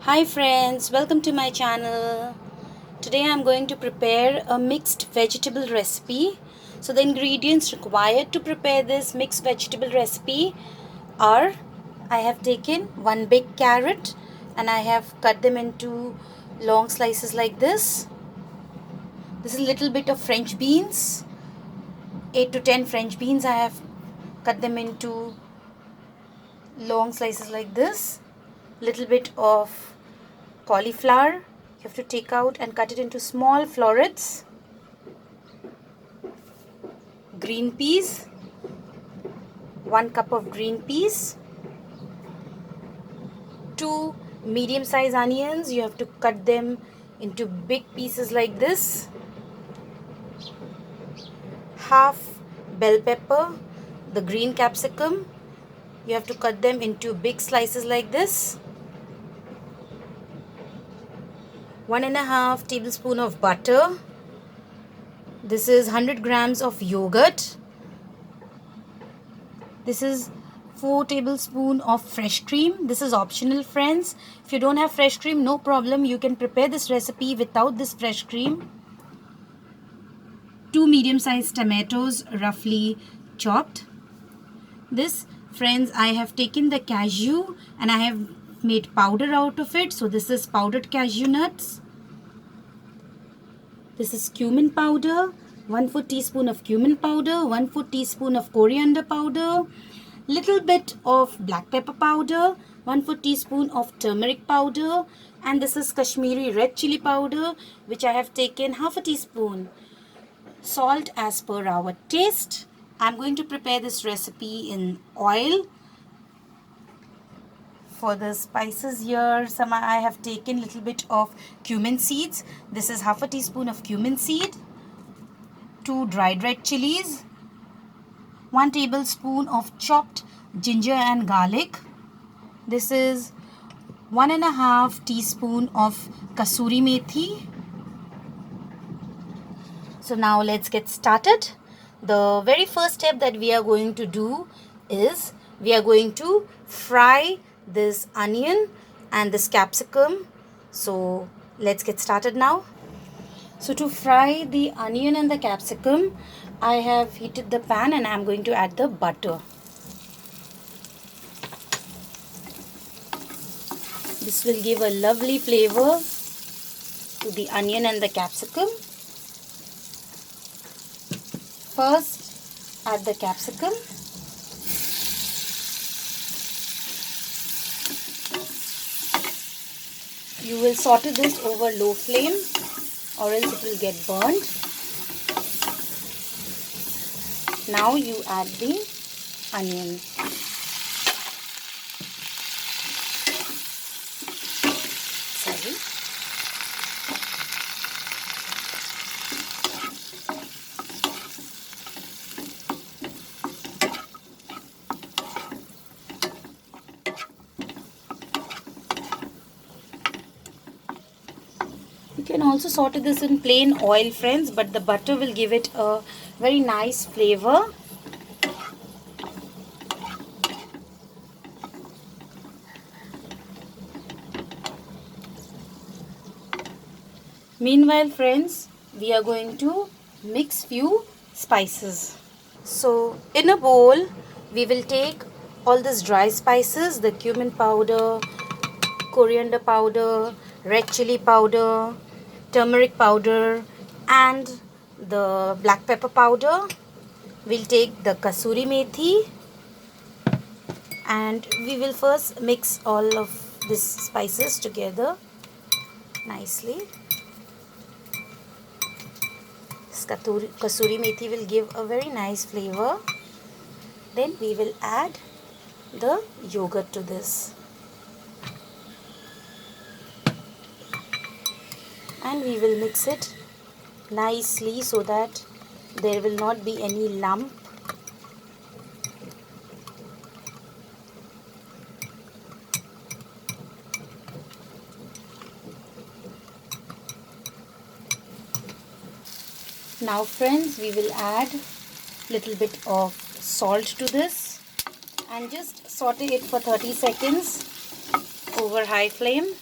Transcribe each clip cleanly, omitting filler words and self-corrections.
Hi friends, welcome to my channel. Today I am going to prepare a mixed vegetable recipe. So the ingredients required to prepare this mixed vegetable recipe are: I have taken one big carrot and I have cut them into long slices like this. This is a little bit of French beans, 8 to 10 French beans. I have cut them into long slices like this. Little bit of cauliflower. You have to take out and cut it into small florets. Green peas, 1 cup of green peas. 2 medium size onions. You have to cut them into big pieces like this. Half bell pepper, the green capsicum. You have to cut them into big slices like this. 1.5 tablespoon of butter. This is 100 grams of yogurt. This is 4 tablespoons of fresh cream. This is optional, friends. If you don't have fresh cream, no problem. You can prepare this recipe without this fresh cream. 2 medium-sized tomatoes, roughly chopped. This, friends, I have taken the cashew and I have made powder out of it. So this is powdered cashew nuts. This is cumin powder. 1/4 teaspoon of cumin powder. 1/4 teaspoon of coriander powder. Little bit of black pepper powder. 1/4 teaspoon of turmeric powder. And this is Kashmiri red chili powder, which I have taken 1/2 teaspoon. Salt as per our taste. I'm going to prepare this recipe in oil. For the spices here, I have taken little bit of cumin seeds. This is 1/2 teaspoon of cumin seed. 2 dried red chilies. 1 tablespoon of chopped ginger and garlic. This is 1.5 teaspoon of kasuri methi. So now let's get started. The very first step that we are going to do is we are going to fry this onion and this capsicum. So let's get started now. So to fry the onion and the capsicum, I have heated the pan and I am going to add the butter. This will give a lovely flavor to the onion and the capsicum. First, add the capsicum. You will saute this over low flame or else it will get burnt. Now you add the onion. Sorry. You can also saute this in plain oil, friends, but the butter will give it a very nice flavor. Meanwhile, friends, we are going to mix few spices. So in a bowl, we will take all these dry spices, the cumin powder, coriander powder, red chili powder, turmeric powder and the black pepper powder. We'll take the kasuri methi and we will first mix all of these spices together nicely. This kasuri methi will give a very nice flavor. Then we will add the yogurt to this. And we will mix it nicely so that there will not be any lump. Now friends, we will add little bit of salt to this and just saute it for 30 seconds over high flame.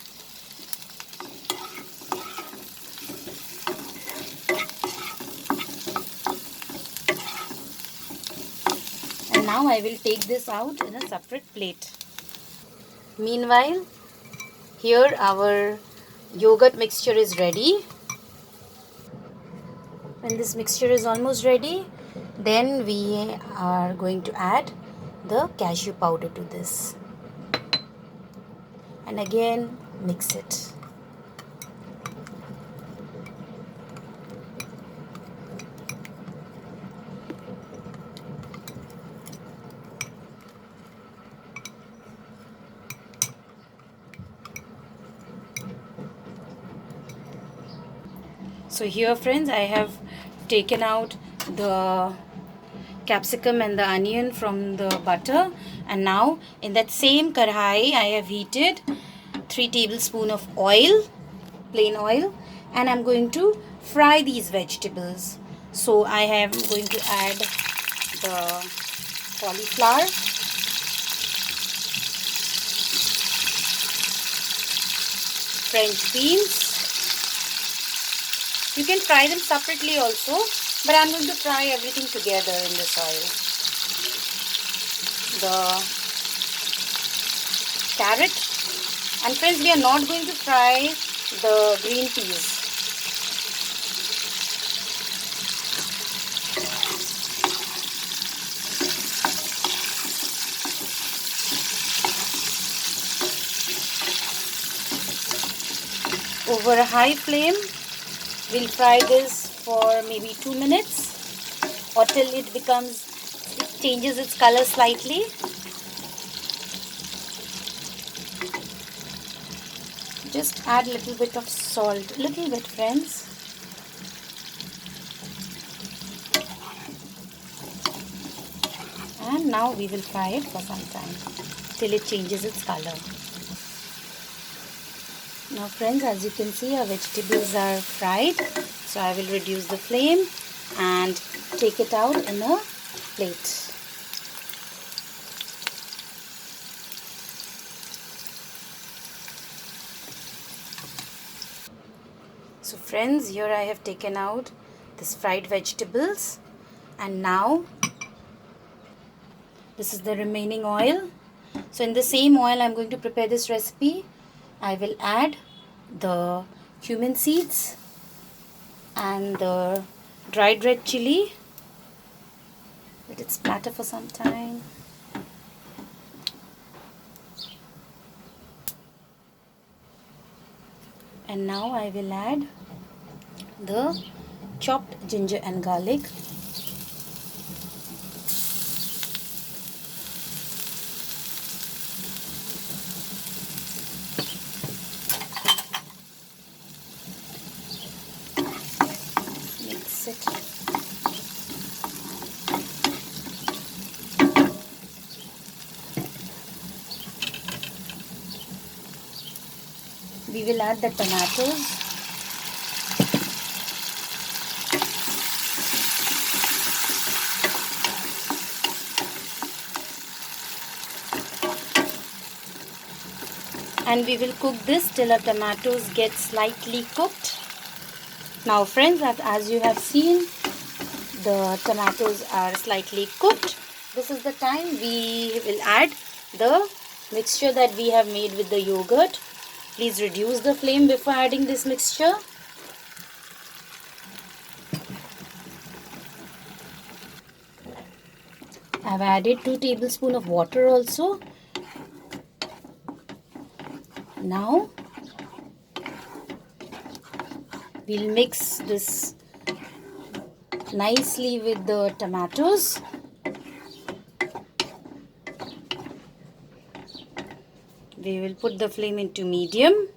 now I will take this out in a separate plate. Meanwhile, here our yogurt mixture is ready. When this mixture is almost ready, then we are going to add the cashew powder to this. And again, mix it. So here friends, I have taken out the capsicum and the onion from the butter, and now in that same kadhai I have heated 3 tablespoons of oil, plain oil, and I'm going to fry these vegetables. So I am going to add the cauliflower, French beans. You can fry them separately also, but I'm going to fry everything together in this oil. The carrot, and friends, we are not going to fry the green peas. Over a high flame, we'll fry this for maybe 2 minutes or till it changes its color slightly. Just add a little bit of salt, little bit friends. And now we will fry it for some time till it changes its color. Now friends, as you can see, our vegetables are fried. So I will reduce the flame and take it out in a plate. So friends, here I have taken out this fried vegetables, and now this is the remaining oil. So in the same oil I'm going to prepare this recipe. I will add the cumin seeds and the dried red chili. Let it splatter for some time. And now I will add the chopped ginger and garlic. Mix it. We will add the tomatoes. And we will cook this till our tomatoes get slightly cooked. Now friends, as you have seen, the tomatoes are slightly cooked. This is the time we will add the mixture that we have made with the yogurt. Please reduce the flame before adding this mixture. I have added 2 tablespoons of water also. Now we'll mix this nicely with the tomatoes. We will put the flame into medium.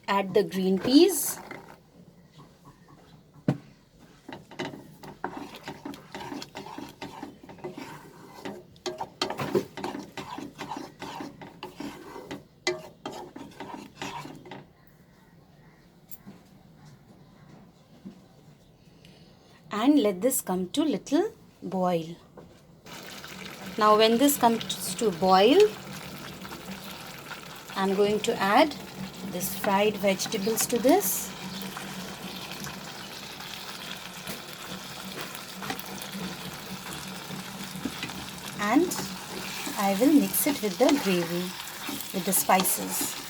Add the green peas. And let this come to little boil. Now when this comes to boil, I'm going to add this fried vegetables to this. and I will mix it with the gravy, with the spices.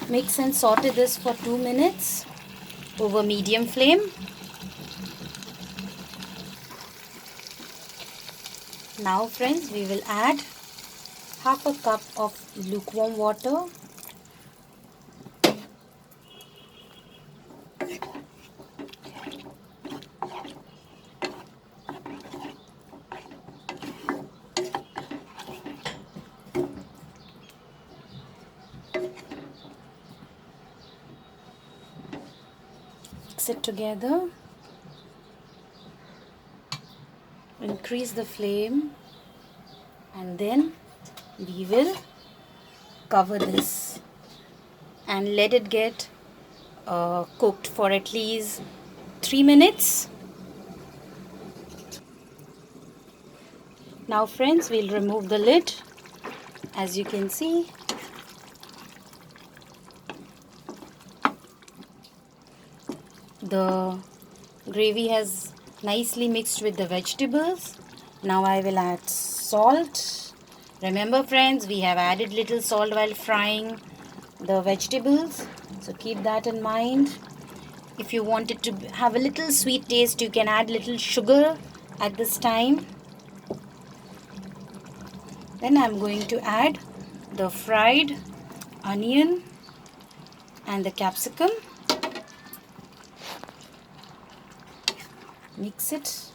Mix and saute this for 2 minutes over medium flame. Now friends, we will add half a cup of lukewarm water. Mix it together. Increase the flame and then we will cover this and let it get cooked for at least 3 minutes. Now friends, we'll remove the lid. As you can see, the gravy has nicely mixed with the vegetables. Now I will add salt. Remember friends, we have added little salt while frying the vegetables, so keep that in mind. If you want it to have a little sweet taste, you can add little sugar at this time. Then I'm going to add the fried onion and the capsicum. Mix it.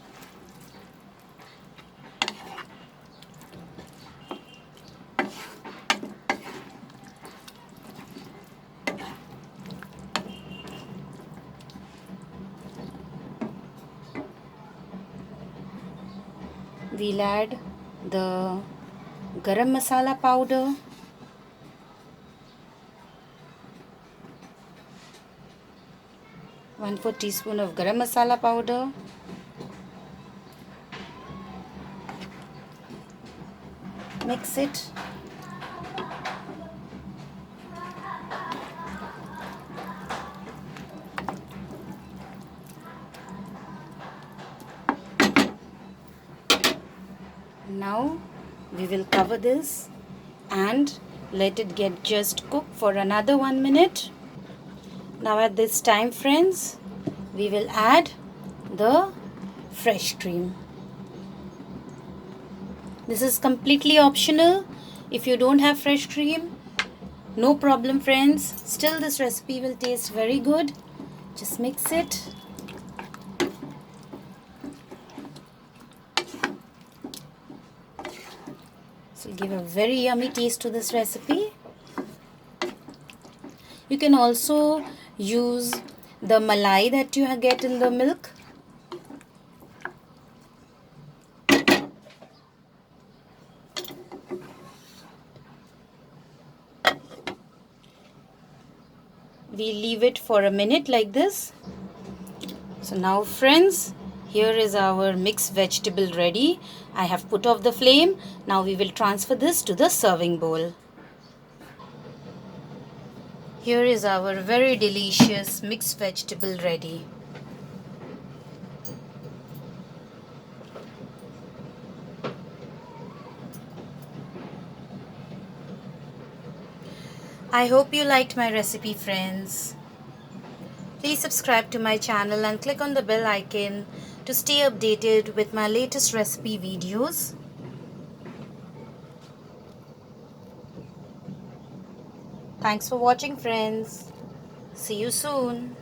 We'll add the garam masala powder, one-fourth teaspoon of garam masala powder, mix it. Now we will cover this and let it get just cooked for another 1 minute. Now at this time friends, we will add the fresh cream. This is completely optional. If you don't have fresh cream, no problem friends. Still this recipe will taste very good. Just mix it. This will give a very yummy taste to this recipe. You can also use the malai that you get in the milk. We leave it for a minute like this. So now friends, here is our mixed vegetable ready. I have put off the flame. Now we will transfer this to the serving bowl. Here is our very delicious mixed vegetable ready. I hope you liked my recipe friends. Please subscribe to my channel and click on the bell icon to stay updated with my latest recipe videos. Thanks for watching friends. See you soon.